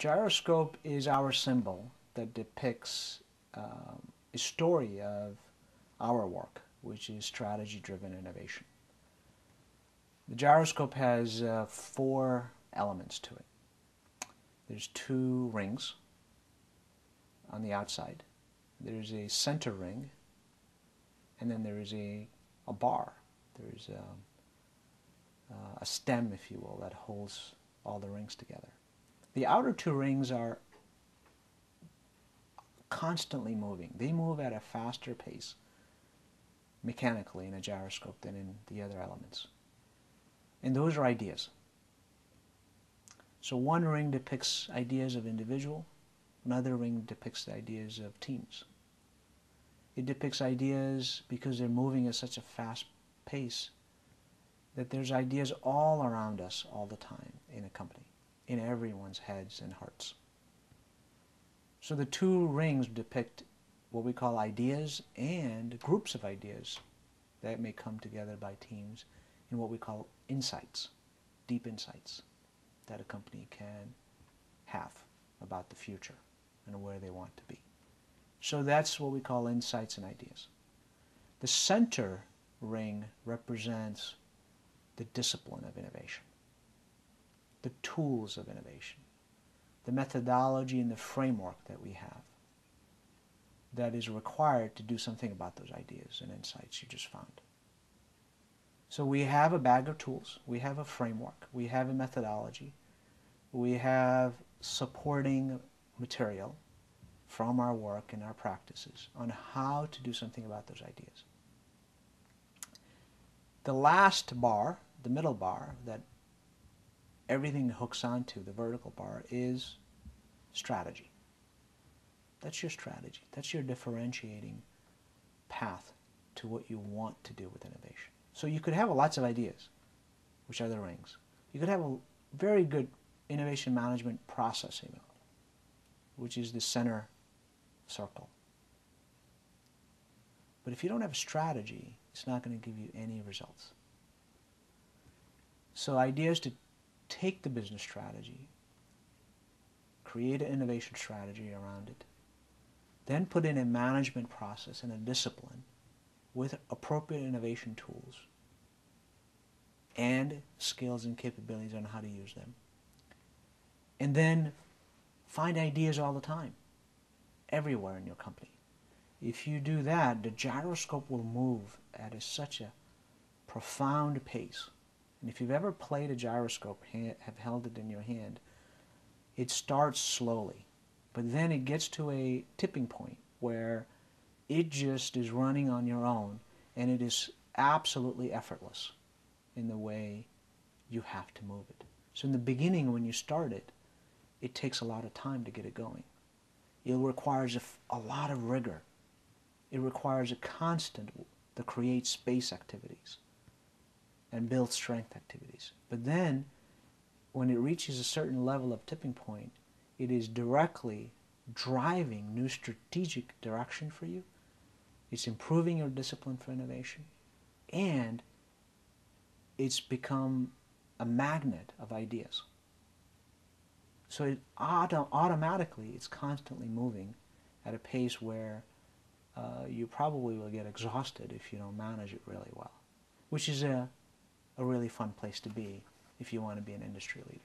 Gyroscope is our symbol that depicts a story of our work, which is strategy-driven innovation. The gyroscope has 4 elements to it. There's 2 rings on the outside. There's a center ring, and then there is a bar. There's a stem, if you will, that holds all the rings together. The outer 2 rings are constantly moving. They move at a faster pace mechanically in a gyroscope than in the other elements. And those are ideas. So one ring depicts ideas of individual, another ring depicts the ideas of teams. It depicts ideas because they're moving at such a fast pace that there's ideas all around us all the time in a company, in everyone's heads and hearts. So the 2 rings depict what we call ideas and groups of ideas that may come together by teams in what we call insights, deep insights that a company can have about the future and where they want to be. So that's what we call insights and ideas. The center ring represents the discipline of innovation, the tools of innovation, the methodology and the framework that we have that is required to do something about those ideas and insights you just found. So we have a bag of tools, we have a framework, we have a methodology, we have supporting material from our work and our practices on how to do something about those ideas. The last bar, the middle bar, that everything hooks onto, the vertical bar, is strategy. That's your strategy. That's your differentiating path to what you want to do with innovation. So you could have lots of ideas, which are the rings. You could have a very good innovation management processing, which is the center circle. But if you don't have a strategy, it's not going to give you any results. So ideas to take the business strategy, create an innovation strategy around it, then put in a management process and a discipline with appropriate innovation tools and skills and capabilities on how to use them. And then find ideas all the time, everywhere in your company. If you do that, the gyroscope will move at such a profound pace. And if you've ever played a gyroscope, have held it in your hand, it starts slowly. But then it gets to a tipping point where it just is running on your own, and it is absolutely effortless in the way you have to move it. So in the beginning, when you start it, it takes a lot of time to get it going. It requires a lot of rigor. It requires a constant to create space activities and build strength activities. But then, when it reaches a certain level of tipping point, it is directly driving new strategic direction for you. It's improving your discipline for innovation, and it's become a magnet of ideas. So it automatically, it's constantly moving at a pace where you probably will get exhausted if you don't manage it really well, which is a really fun place to be if you want to be an industry leader.